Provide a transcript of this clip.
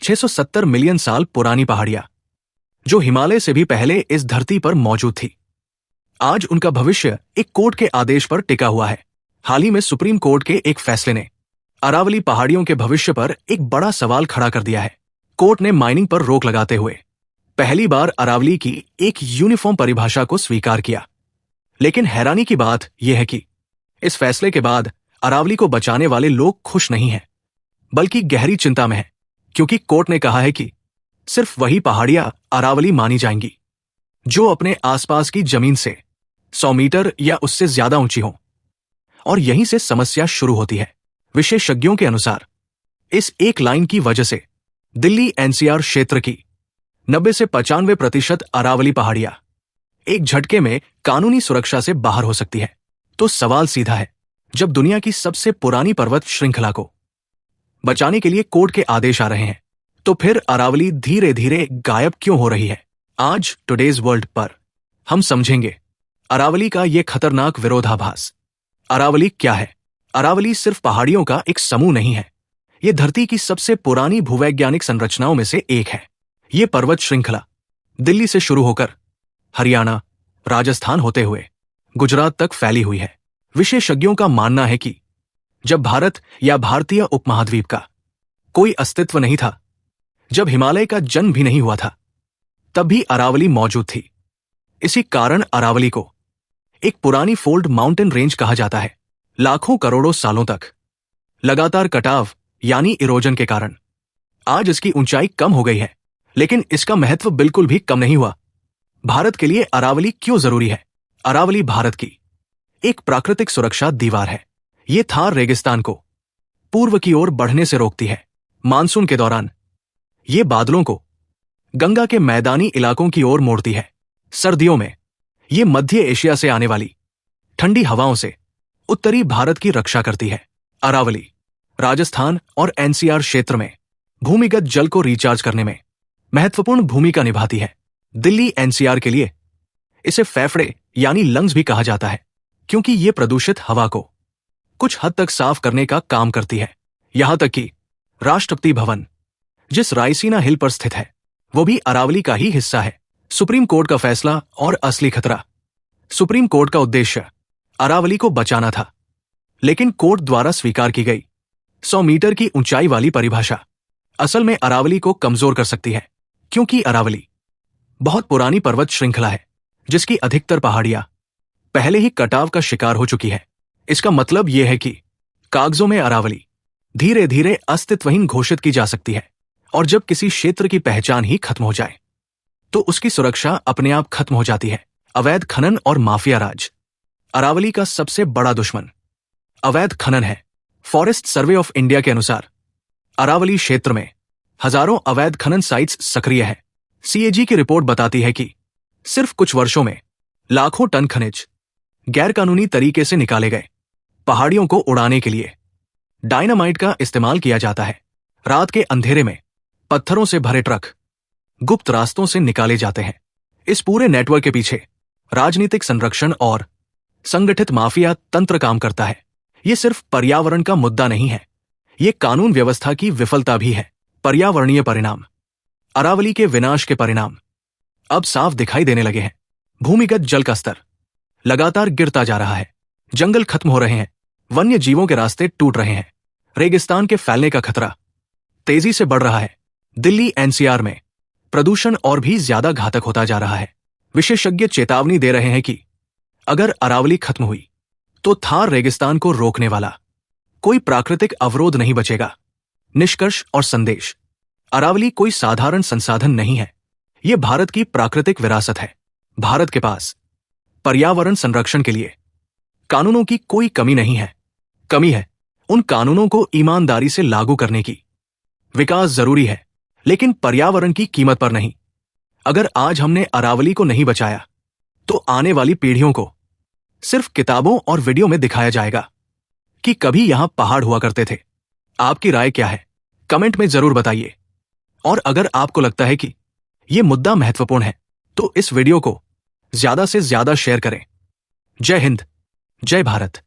670 million साल पुरानी पहाड़ियां, जो हिमालय से भी पहले इस धरती पर मौजूद थी। आज उनका भविष्य एक कोर्ट के आदेश पर टिका हुआ है। हाल ही में सुप्रीम कोर्ट के एक फैसले ने अरावली पहाड़ियों के भविष्य पर एक बड़ा सवाल खड़ा कर दिया है। कोर्ट ने माइनिंग पर रोक लगाते हुए पहली बार अरावली की एक यूनिफॉर्म परिभाषा को स्वीकार किया। लेकिन हैरानी की बात यह है कि इस फैसले के बाद अरावली को बचाने वाले लोग खुश नहीं हैं, बल्कि गहरी चिंता में हैं, क्योंकि कोर्ट ने कहा है कि सिर्फ वही पहाड़ियां अरावली मानी जाएंगी जो अपने आसपास की जमीन से 100 मीटर या उससे ज्यादा ऊंची हो। और यहीं से समस्या शुरू होती है। विशेषज्ञों के अनुसार इस एक लाइन की वजह से दिल्ली एनसीआर क्षेत्र की 90 से 95% अरावली पहाड़ियां एक झटके में कानूनी सुरक्षा से बाहर हो सकती है। तो सवाल सीधा है, जब दुनिया की सबसे पुरानी पर्वत श्रृंखला को बचाने के लिए कोर्ट के आदेश आ रहे हैं, तो फिर अरावली धीरे धीरे गायब क्यों हो रही है? आज टुडेज वर्ल्ड पर हम समझेंगे अरावली का यह खतरनाक विरोधाभास। अरावली क्या है? अरावली सिर्फ पहाड़ियों का एक समूह नहीं है, यह धरती की सबसे पुरानी भूवैज्ञानिक संरचनाओं में से एक है। यह पर्वत श्रृंखला दिल्ली से शुरू होकर हरियाणा, राजस्थान होते हुए गुजरात तक फैली हुई है। विशेषज्ञों का मानना है कि जब भारत या भारतीय उपमहाद्वीप का कोई अस्तित्व नहीं था, जब हिमालय का जन्म भी नहीं हुआ था, तब भी अरावली मौजूद थी। इसी कारण अरावली को एक पुरानी फोल्ड माउंटेन रेंज कहा जाता है। लाखों करोड़ों सालों तक लगातार कटाव यानी इरोजन के कारण आज इसकी ऊंचाई कम हो गई है, लेकिन इसका महत्व बिल्कुल भी कम नहीं हुआ। भारत के लिए अरावली क्यों जरूरी है? अरावली भारत की एक प्राकृतिक सुरक्षा दीवार है। यह थार रेगिस्तान को पूर्व की ओर बढ़ने से रोकती है। मानसून के दौरान यह बादलों को गंगा के मैदानी इलाकों की ओर मोड़ती है। सर्दियों में यह मध्य एशिया से आने वाली ठंडी हवाओं से उत्तरी भारत की रक्षा करती है। अरावली राजस्थान और एनसीआर क्षेत्र में भूमिगत जल को रिचार्ज करने में महत्वपूर्ण भूमिका निभाती है। दिल्ली एनसीआर के लिए इसे फेफड़े यानी लंग्स भी कहा जाता है, क्योंकि यह प्रदूषित हवा को कुछ हद तक साफ करने का काम करती है। यहां तक कि राष्ट्रपति भवन जिस रायसीना हिल पर स्थित है, वो भी अरावली का ही हिस्सा है। सुप्रीम कोर्ट का फैसला और असली खतरा। सुप्रीम कोर्ट का उद्देश्य अरावली को बचाना था, लेकिन कोर्ट द्वारा स्वीकार की गई 100 मीटर की ऊंचाई वाली परिभाषा असल में अरावली को कमजोर कर सकती है, क्योंकि अरावली बहुत पुरानी पर्वत श्रृंखला है जिसकी अधिकतर पहाड़ियां पहले ही कटाव का शिकार हो चुकी है। इसका मतलब यह है कि कागजों में अरावली धीरे धीरे अस्तित्वहीन घोषित की जा सकती है, और जब किसी क्षेत्र की पहचान ही खत्म हो जाए तो उसकी सुरक्षा अपने आप खत्म हो जाती है। अवैध खनन और माफिया राज। अरावली का सबसे बड़ा दुश्मन अवैध खनन है। फॉरेस्ट सर्वे ऑफ इंडिया के अनुसार अरावली क्षेत्र में हजारों अवैध खनन साइट्स सक्रिय है। सीएजी की रिपोर्ट बताती है कि सिर्फ कुछ वर्षों में लाखों टन खनिज गैरकानूनी तरीके से निकाले गए। पहाड़ियों को उड़ाने के लिए डायनामाइट का इस्तेमाल किया जाता है। रात के अंधेरे में पत्थरों से भरे ट्रक गुप्त रास्तों से निकाले जाते हैं। इस पूरे नेटवर्क के पीछे राजनीतिक संरक्षण और संगठित माफिया तंत्र काम करता है। यह सिर्फ पर्यावरण का मुद्दा नहीं है, यह कानून व्यवस्था की विफलता भी है। पर्यावरणीय परिणाम। अरावली के विनाश के परिणाम अब साफ दिखाई देने लगे हैं। भूमिगत जल का स्तर लगातार गिरता जा रहा है। जंगल खत्म हो रहे हैं। वन्य जीवों के रास्ते टूट रहे हैं। रेगिस्तान के फैलने का खतरा तेजी से बढ़ रहा है। दिल्ली एनसीआर में प्रदूषण और भी ज्यादा घातक होता जा रहा है। विशेषज्ञ चेतावनी दे रहे हैं कि अगर अरावली खत्म हुई तो थार रेगिस्तान को रोकने वाला कोई प्राकृतिक अवरोध नहीं बचेगा। निष्कर्ष और संदेश। अरावली कोई साधारण संसाधन नहीं है, यह भारत की प्राकृतिक विरासत है। भारत के पास पर्यावरण संरक्षण के लिए कानूनों की कोई कमी नहीं है। कमी है उन कानूनों को ईमानदारी से लागू करने की। विकास जरूरी है, लेकिन पर्यावरण की कीमत पर नहीं। अगर आज हमने अरावली को नहीं बचाया, तो आने वाली पीढ़ियों को सिर्फ किताबों और वीडियो में दिखाया जाएगा कि कभी यहां पहाड़ हुआ करते थे। आपकी राय क्या है? कमेंट में जरूर बताइए। और अगर आपको लगता है कि यह मुद्दा महत्वपूर्ण है, तो इस वीडियो को ज्यादा से ज्यादा शेयर करें। जय हिंद, जय भारत।